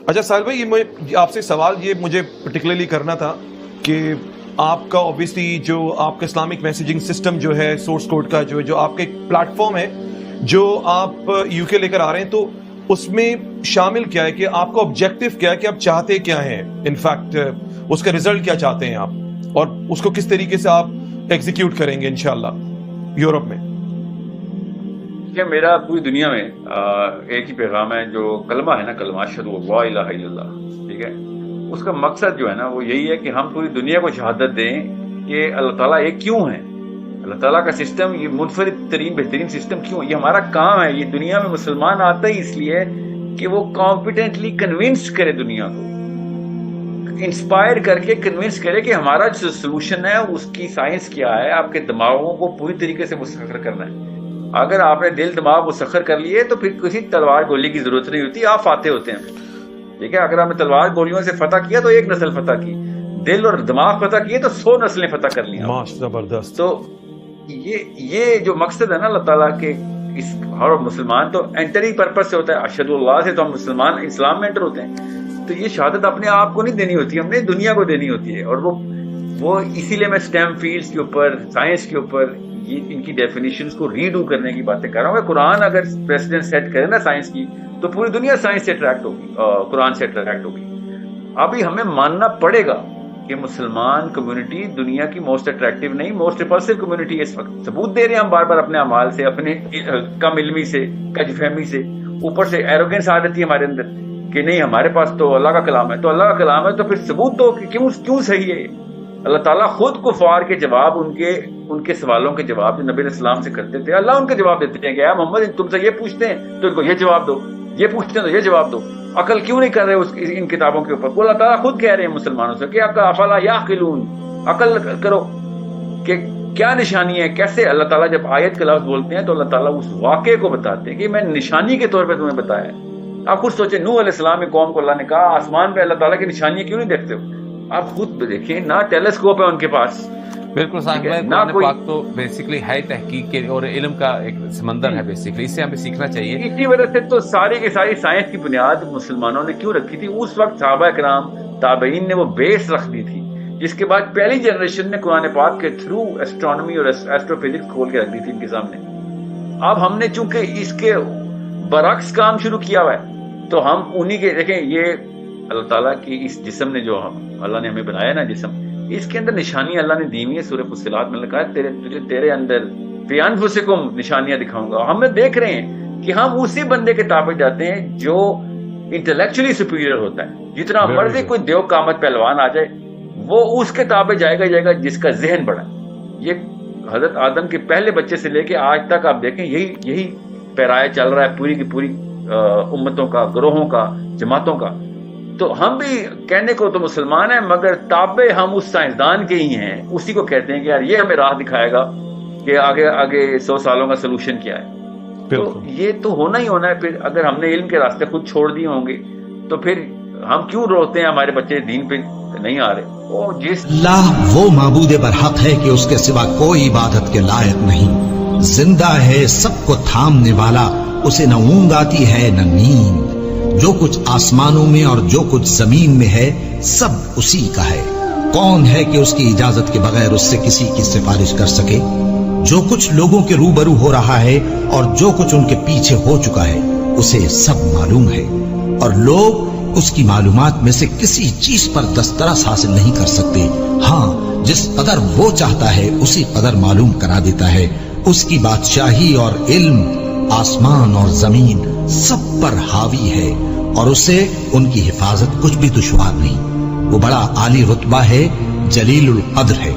اچھا ساحل بھائی، یہ آپ سے سوال یہ مجھے پرٹیکولرلی کرنا تھا کہ آپ کا اوبیسلی جو آپ کا اسلامک میسیجنگ سسٹم جو ہے سورس کوڈ کا جو آپ کا ایک پلیٹ فارم ہے جو آپ یو کے لے کر آ رہے ہیں، تو اس میں شامل کیا ہے کہ آپ کا آبجیکٹو کیا ہے کہ آپ چاہتے کیا ہیں، انفیکٹ اس کا ریزلٹ کیا چاہتے ہیں آپ، اور اس کو کس طریقے سے آپ ایگزیکیوٹ کریں گے انشاءاللہ یورپ میں؟ کہ میرا پوری دنیا میں ایک ہی پیغام ہے، جو کلمہ ہے نا، کلمہ اشہد ان لا الہ الا اللہ، ٹھیک ہے، اس کا مقصد جو ہے نا وہ یہی ہے کہ ہم پوری دنیا کو شہادت دیں کہ اللہ تعالیٰ ایک کیوں ہے، اللہ تعالیٰ کا سسٹم یہ منفرد ترین بہترین سسٹم کیوں، یہ ہمارا کام ہے، یہ دنیا میں مسلمان آتا ہی اس لیے کہ وہ کانفیڈنٹلی کنونس کرے دنیا کو، انسپائر کر کے کنونس کرے کہ ہمارا جو سولوشن ہے اس کی سائنس کیا ہے، آپ کے دماغوں کو پوری طریقے سے مسخر کرنا ہے۔ اگر آپ نے دل دماغ مسخر کر لیے تو پھر کسی تلوار گولی کی ضرورت نہیں ہوتی، آپ فاتح ہوتے ہیں، ٹھیک ہے۔ اگر آپ نے تلوار گولیوں سے فتح کیا تو ایک نسل فتح کی، دل اور دماغ فتح کیے تو 100 نسلیں فتح کر لیا۔ زبردست۔ تو یہ جو مقصد ہے نا اللہ تعالیٰ کے، اس ہر مسلمان تو انٹری پرپس سے ہوتا ہے، اشہد اللہ سے تو ہم مسلمان اسلام میں انٹر ہوتے ہیں، تو یہ شہادت اپنے آپ کو نہیں دینی ہوتی، ہم نے دنیا کو دینی ہوتی ہے۔ اور وہ اسی لیے میں سٹیم فیلڈز کے اوپر، سائنس کے اوپر ان کی ڈیفینیشنز کو ریڈو کرنے کی باتیں کر رہا ہوں کہ قرآن اگر پریسیڈنٹ سیٹ کرے نا سائنس کی تو پوری دنیا سائنس سے اٹریکٹ ہوگی، قرآن سے اٹریکٹ ہوگی۔ ابھی ہمیں ماننا پڑے گا کہ مسلمان کمیونٹی دنیا کی موسٹ اٹریکٹیو نہیں، موسٹ ریپلسو کمیونٹی ہے اس وقت۔ ثبوت دے رہے ہیں ہم بار بار اپنے اعمال سے، اپنے کم علمی سے، کج فہمی سے، اوپر سے ایروگنس آ جاتی ہے ہمارے اندر کہ نہیں ہمارے پاس تو اللہ کا کلام ہے، تو اللہ کا کلام ہے تو پھر ثبوت دو کہ کیوں صحیح ہے۔ اللہ تعالیٰ خود کفار کے جواب، ان کے سوالوں کے جواب جو نبی علیہ السلام سے کرتے تھے، اللہ ان کے جواب دیتے ہیں کہ اے محمد تم سے یہ پوچھتے ہیں تو ان کو یہ جواب دو، یہ پوچھتے ہیں تو یہ جواب دو۔ عقل کیوں نہیں کر رہے ان کتابوں کے اوپر؟ وہ اللہ تعالیٰ خود کہہ رہے ہیں مسلمانوں سے کہ افلا یعقلون، عقل کرو کہ کیا نشانی ہے، کیسے اللہ تعالیٰ جب آیت کا لفظ بولتے ہیں تو اللہ تعالیٰ اس واقعے کو بتاتے ہیں کہ میں نشانی کے طور پہ تمہیں بتایا۔ آپ خود سوچیں، نوح علیہ السلام کی قوم کو اللہ نے کہا آسمان پہ اللہ تعالیٰ کی نشانیاں کیوں نہیں دیکھتے ہو؟ آپ خود دیکھیں، نہ ٹیلیسکوپ ہے ان کے پاس۔ بالکل صاحب، قرآن پاک تو بیسیکلی ہے تحقیق کے اور علم کا ایک سمندر ہے، بیسیکلی اس سے ہمیں سیکھنا چاہیے۔ اسی وجہ سے تو ساری کی ساری سائنس کی بنیاد مسلمانوں نے کیوں رکھی تھی اس وقت، صحابہ کرام تابعین نے وہ بیس رکھ دی تھی، جس کے بعد پہلی جنریشن نے قرآن پاک کے تھرو ایسٹرونومی اور ایسٹرو فزکس کھول کے رکھ دی تھی ان کے سامنے۔ اب ہم نے چونکہ اس کے برعکس کام شروع کیا ہوا ہے تو ہم انہی کے دیکھیں، یہ اللہ تعالیٰ کی اس جسم نے جو اللہ نے ہمیں بنایا نا جسم، اس کے اندر نشانیاں اللہ نے دی ہوئی ہے۔ سورہ فصلات میں لکھا ہے تیرے اندر فی انفسکم نشانیاں دکھاؤں گا۔ ہم دیکھ رہے ہیں کہ ہم اسی بندے کے تابع جاتے ہیں جو انٹلیکچولی سپیریئر ہوتا ہے۔ جتنا مرضی کوئی دیو قامت پہلوان آ جائے وہ اس کے تابع جائے گا جس کا ذہن بڑا ہے۔ یہ حضرت آدم کے پہلے بچے سے لے کے آج تک آپ دیکھیں یہی پیرایا چل رہا ہے پوری کی پوری امتوں کا، گروہوں کا، جماعتوں کا۔ تو ہم بھی کہنے کو تو مسلمان ہیں مگر تابع ہم اس سائنسدان کے ہی ہیں، اسی کو کہتے ہیں کہ یار یہ ہمیں راہ دکھائے گا کہ آگے 100 سالوں کا سلوشن کیا ہے۔ تو یہ تو ہونا ہی ہونا ہے۔ پھر اگر ہم نے علم کے راستے خود چھوڑ دیے ہوں گے تو پھر ہم کیوں روتے ہیں ہمارے بچے دین پہ نہیں آ رہے؟ اللہ وہ معبود برحق ہے کہ اس کے سوا کوئی عبادت کے لائق نہیں، زندہ ہے، سب کو تھامنے والا، اسے نہ اونگ آتی ہے نہ نیند۔ جو کچھ آسمانوں میں اور جو کچھ زمین میں ہے سب اسی کا ہے۔ کون ہے کہ اس کی اجازت کے بغیر اس سے کسی کی سفارش کر سکے؟ جو کچھ لوگوں کے روبرو ہو رہا ہے اور جو کچھ ان کے پیچھے ہو چکا ہے اسے سب معلوم ہے، اور لوگ اس کی معلومات میں سے کسی چیز پر دسترس حاصل نہیں کر سکتے۔ ہاں، جس قدر وہ چاہتا ہے اسی قدر معلوم کرا دیتا ہے۔ اس کی بادشاہی اور علم آسمان اور زمین سب پر حاوی ہے، اور اسے ان کی حفاظت کچھ بھی دشوار نہیں۔ وہ بڑا عالی رتبہ ہے، جلیل القدر ہے۔